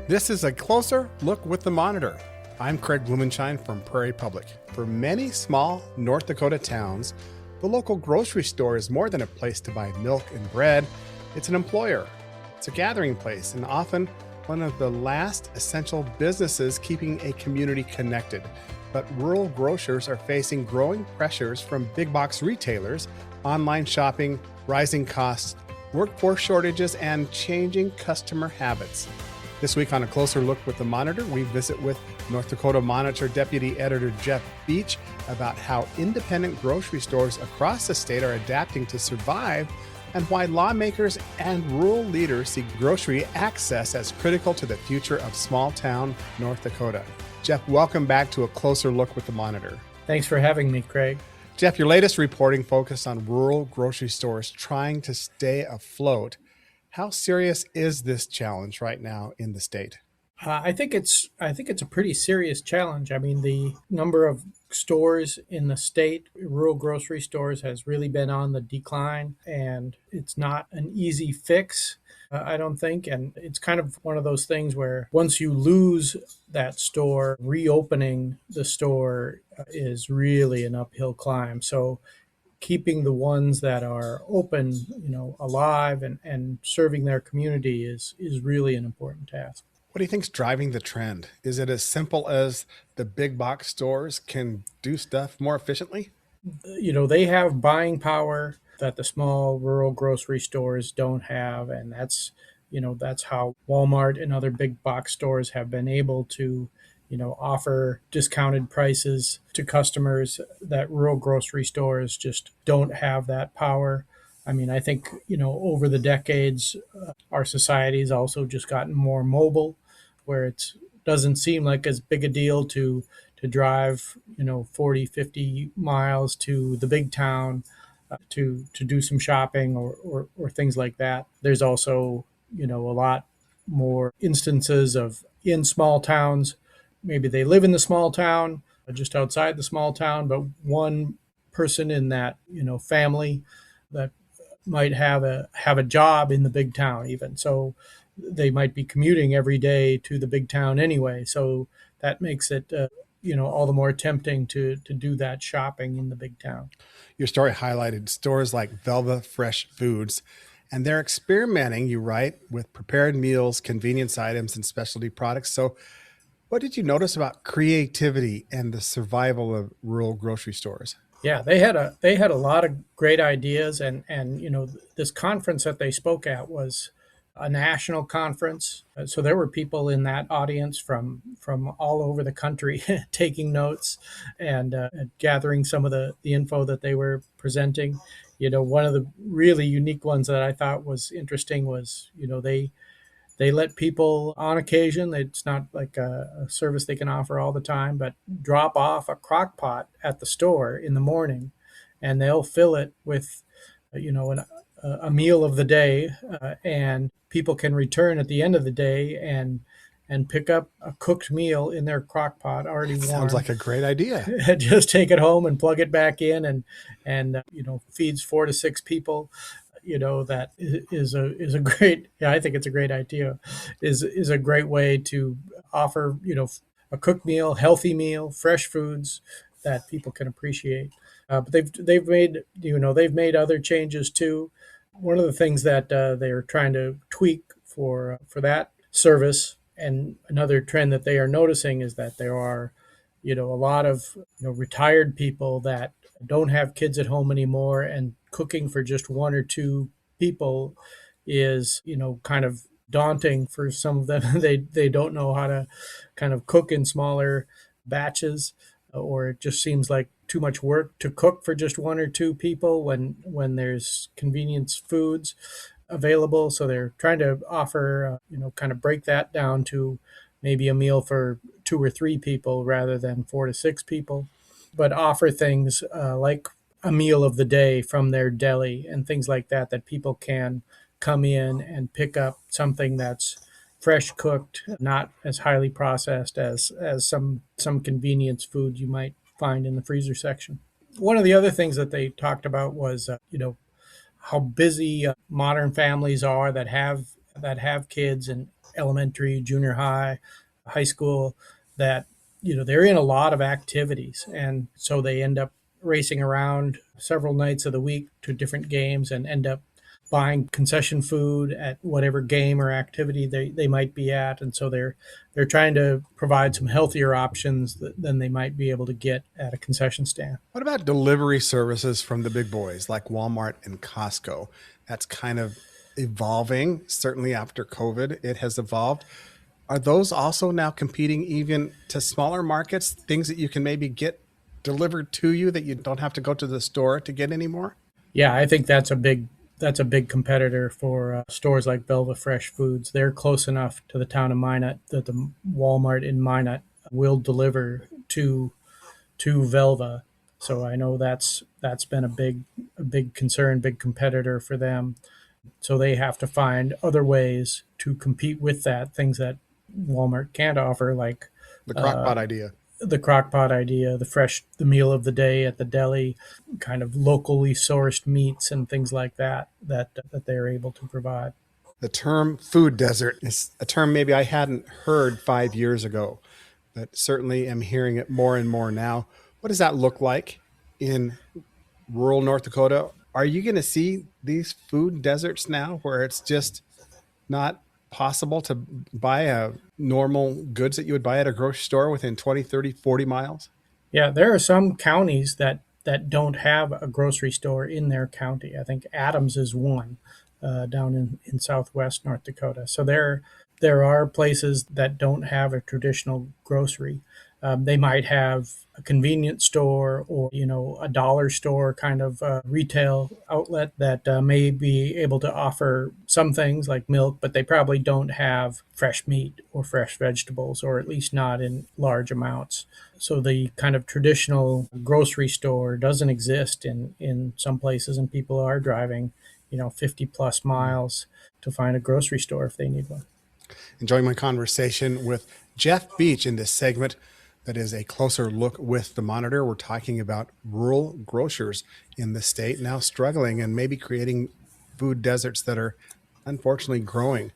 This is a closer look with the monitor. I'm Craig Blumenshine from Prairie Public. For many small North Dakota towns, the local grocery store is more than a place to buy milk and bread. It's an employer. It's a gathering place and often one of the last essential businesses keeping a community connected. But rural grocers are facing growing pressures from big box retailers, online shopping, rising costs, workforce shortages, and changing customer habits. This week on A Closer Look with the Monitor, we visit with North Dakota Monitor Deputy Editor Jeff Beach about how independent grocery stores across the state are adapting to survive and why lawmakers and rural leaders see grocery access as critical to the future of small town North Dakota. Jeff, welcome back to A Closer Look with the Monitor. Thanks for having me, Craig. Jeff, your latest reporting focused on rural grocery stores trying to stay afloat. How serious is this challenge right now in the state? I think it's a pretty serious challenge. I mean, the number of stores in the state, rural grocery stores, has really been on the decline, and it's not an easy fix, I don't think. And it's kind of one of those things where once you lose that store, reopening the store is really an uphill climb. So keeping the ones that are open, alive and serving their community is really an important task. What do you think's driving the trend? Is it as simple as the big box stores can do stuff more efficiently? They have buying power that the small rural grocery stores don't have, and that's how Walmart and other big box stores have been able to offer discounted prices to customers that rural grocery stores just don't have that power. I mean, I think, over the decades, our society has also just gotten more mobile, where it doesn't seem like as big a deal to drive, 40, 50 miles to the big town to do some shopping or things like that. There's also, a lot more instances of in small towns. Maybe they live in the small town, just outside the small town, but one person in that, family that might have a job in the big town even. So they might be commuting every day to the big town anyway. So that makes it, all the more tempting to do that shopping in the big town. Your story highlighted stores like Velva Fresh Foods, and they're experimenting, you write, with prepared meals, convenience items, and specialty products. So what did you notice about creativity and the survival of rural grocery stores? Yeah, they had a lot of great ideas, and this conference that they spoke at was a national conference. So there were people in that audience from all over the country taking notes and gathering some of the info that they were presenting. One of the really unique ones that I thought was interesting was, they let people on occasion, it's not like a service they can offer all the time, but drop off a crock pot at the store in the morning and they'll fill it with, a meal of the day, and people can return at the end of the day and pick up a cooked meal in their crock pot already warm. Sounds like a great idea. Just take it home and plug it back in and feeds 4 to 6 people. That is a great, yeah, I think it's a great idea, is a great way to offer, a cooked meal, healthy meal, fresh foods that people can appreciate. But they've made other changes too. One of the things that they're trying to tweak for that service, and another trend that they are noticing, is that there are, a lot of retired people that don't have kids at home anymore, and cooking for just 1 or 2 people is, kind of daunting for some of them. They don't know how to kind of cook in smaller batches, or it just seems like too much work to cook for just 1 or 2 people when there's convenience foods available. So they're trying to offer, kind of break that down to maybe a meal for 2 or 3 people rather than 4 to 6 people, but offer things like a meal of the day from their deli and things like that people can come in and pick up something that's fresh cooked, not as highly processed as some convenience food you might find in the freezer section. One of the other things that they talked about was, how busy modern families are that have that have kids in elementary, junior high, high school, that they're in a lot of activities, and so they end up racing around several nights of the week to different games and end up buying concession food at whatever game or activity they might be at. And so they're trying to provide some healthier options than they might be able to get at a concession stand. What about delivery services from the big boys like Walmart and Costco? That's kind of evolving. Certainly after COVID, it has evolved. Are those also now competing even to smaller markets, things that you can maybe get delivered to you that you don't have to go to the store to get anymore? Yeah, I think that's a big competitor for stores like Belva Fresh Foods. They're close enough to the town of Minot that the Walmart in Minot will deliver to Velva. So I know that's been a big concern, big competitor for them. So they have to find other ways to compete with that, things that Walmart can't offer, like The uh, crockpot idea. the crock pot idea, the meal of the day at the deli, kind of locally sourced meats and things like that they're able to provide. The term food desert is a term maybe I hadn't heard 5 years ago, but certainly am hearing it more and more now. What does that look like in rural North Dakota? Are you going to see these food deserts now where it's just not possible to buy a normal goods that you would buy at a grocery store within 20, 30, 40 miles? Yeah, there are some counties that don't have a grocery store in their county. I think Adams is one, down in southwest North Dakota. So there are places that don't have a traditional grocery. They might have a convenience store, or a dollar store kind of retail outlet that may be able to offer some things like milk, but they probably don't have fresh meat or fresh vegetables, or at least not in large amounts. So the kind of traditional grocery store doesn't exist in some places, and people are driving 50 plus miles to find a grocery store if they need one. Enjoying my conversation with Jeff Beach in this segment that is a closer look with the monitor. We're talking about rural grocers in the state now struggling and maybe creating food deserts that are unfortunately growing.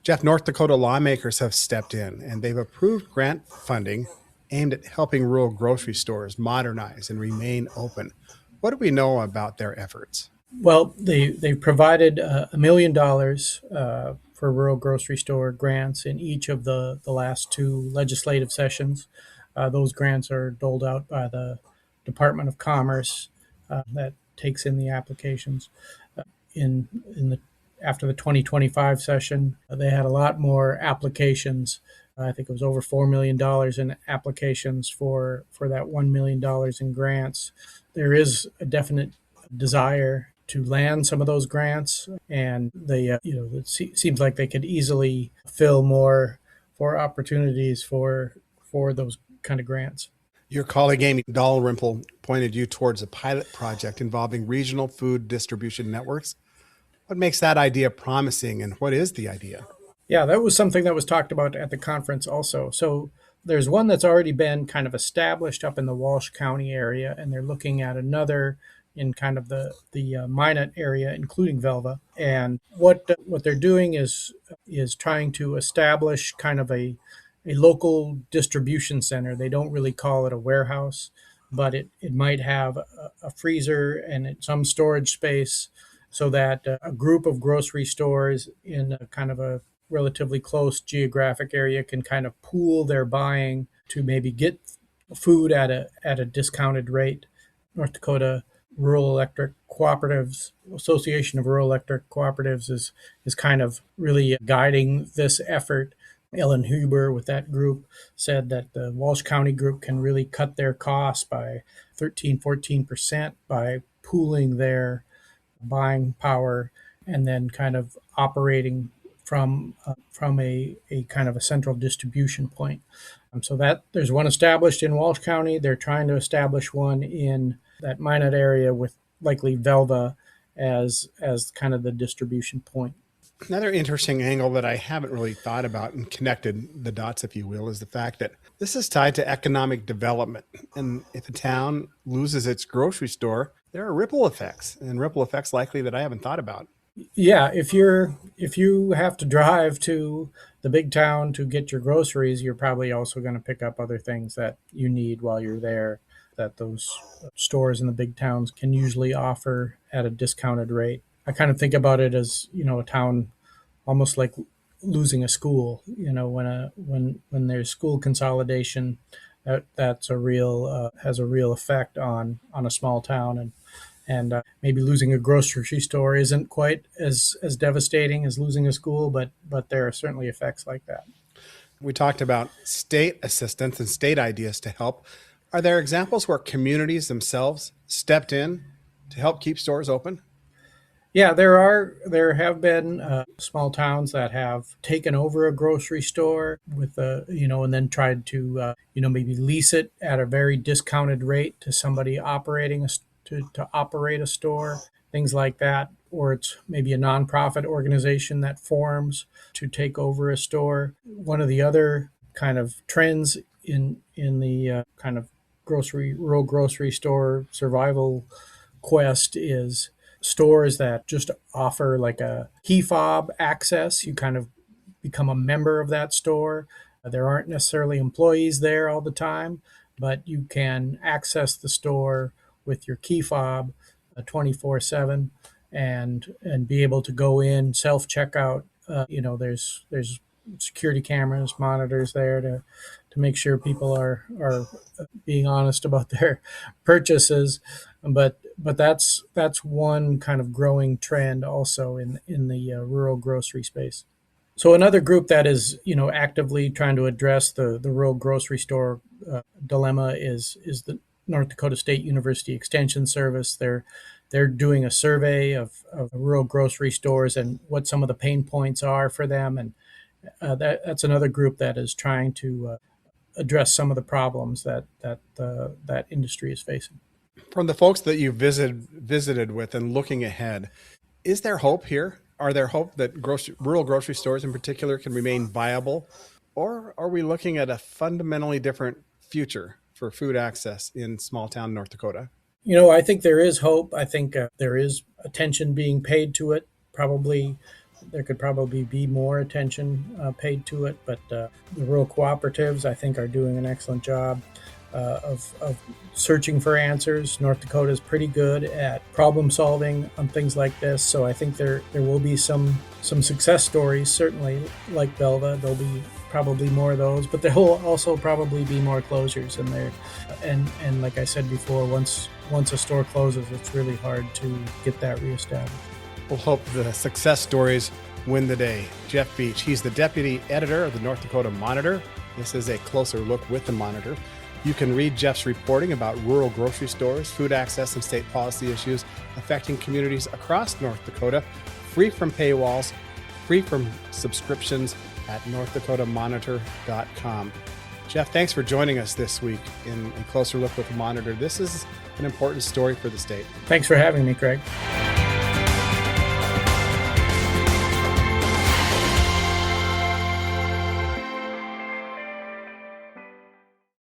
Jeff, North Dakota lawmakers have stepped in and they've approved grant funding aimed at helping rural grocery stores modernize and remain open. What do we know about their efforts? Well, they provided $1 million for rural grocery store grants in each of the last two legislative sessions. Those grants are doled out by the Department of Commerce, that takes in the applications. In the After the 2025 session, they had a lot more applications. I think it was over $4 million in applications for that $1 million in grants. There is a definite desire to land some of those grants, and it seems like they could easily fill more opportunities for those kind of grants. Your colleague Amy Dalrymple pointed you towards a pilot project involving regional food distribution networks. What makes that idea promising and what is the idea? Yeah, that was something that was talked about at the conference also. So there's one that's already been kind of established up in the Walsh County area, and they're looking at another in kind of the Minot area, including Velva. And what they're doing is trying to establish kind of a local distribution center. They don't really call it a warehouse, but it might have a freezer and some storage space, so that a group of grocery stores in a kind of a relatively close geographic area can kind of pool their buying to maybe get food at a discounted rate. North Dakota Rural Electric Cooperatives Association of Rural Electric Cooperatives is kind of really guiding this effort. Ellen Huber with that group said that the Walsh County group can really cut their costs by 13-14% by pooling their buying power and then kind of operating from a kind of a central distribution point. So that there's one established in Walsh County. They're trying to establish one in that Minot area with likely Velva as kind of the distribution point. Another interesting angle that I haven't really thought about and connected the dots, if you will, is the fact that this is tied to economic development. And if a town loses its grocery store, there are ripple effects, and ripple effects likely that I haven't thought about. Yeah, if you have to drive to the big town to get your groceries, you're probably also going to pick up other things that you need while you're there that those stores in the big towns can usually offer at a discounted rate. I kind of think about it as, a town almost like losing a school. When there's school consolidation, that's a real has a real effect on a small town, and maybe losing a grocery store isn't quite as devastating as losing a school, but there are certainly effects like that. We talked about state assistance and state ideas to help. Are there examples where communities themselves stepped in to help keep stores open? Yeah, there have been small towns that have taken over a grocery store with and then tried to maybe lease it at a very discounted rate to somebody to operate a store, things like that. Or it's maybe a nonprofit organization that forms to take over a store. One of the other kind of trends in the kind of rural grocery store survival quest is stores that just offer like a key fob access. You kind of become a member of that store. There aren't necessarily employees there all the time, but you can access the store with your key fob 24/7 and be able to go in self checkout. There's security cameras, monitors there to make sure people are being honest about their purchases. But that's one kind of growing trend also in the rural grocery space. So another group that is actively trying to address the rural grocery store dilemma is the North Dakota State University Extension Service. They're doing a survey of rural grocery stores and what some of the pain points are for them, and that's another group that is trying to address some of the problems that industry is facing. From the folks that you visited with and looking ahead, is there hope here? Are there hope that rural grocery stores in particular can remain viable? Or are we looking at a fundamentally different future for food access in small town North Dakota? I think there is hope. I think there is attention being paid to it. There could probably be more attention paid to it, but the rural cooperatives, I think, are doing an excellent job of searching for answers. North Dakota is pretty good at problem solving on things like this, so I think there will be some success stories, certainly like Belva. There'll be probably more of those, but there will also probably be more closures in there. And like I said before, once a store closes, it's really hard to get that reestablished. We'll hope the success stories win the day. Jeff Beach, he's the deputy editor of the North Dakota Monitor. This is a closer look with the Monitor. You can read Jeff's reporting about rural grocery stores, food access, and state policy issues affecting communities across North Dakota, free from paywalls, free from subscriptions at northdakotamonitor.com. Jeff, thanks for joining us this week in a closer look with the Monitor. This is an important story for the state. Thanks for having me, Craig.